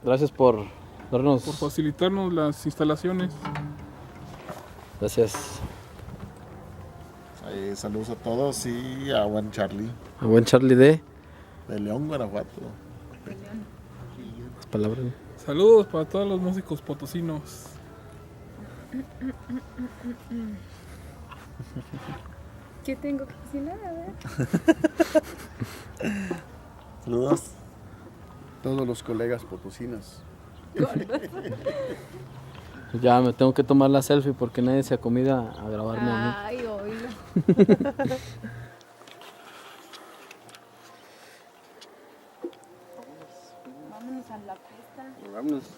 Gracias por darnos. Por facilitarnos las instalaciones. Gracias. Saludos a todos y a buen Charlie. A buen Charlie de León, Guanajuato. las palabras. Saludos para todos los músicos potosinos. ¿Qué tengo que decir? Nada. Saludos. Todos los colegas potosinos. Ya me tengo que tomar la selfie porque nadie se acomida a grabarme a mí. Ay, oílo. Vámonos a la fiesta. Vámonos.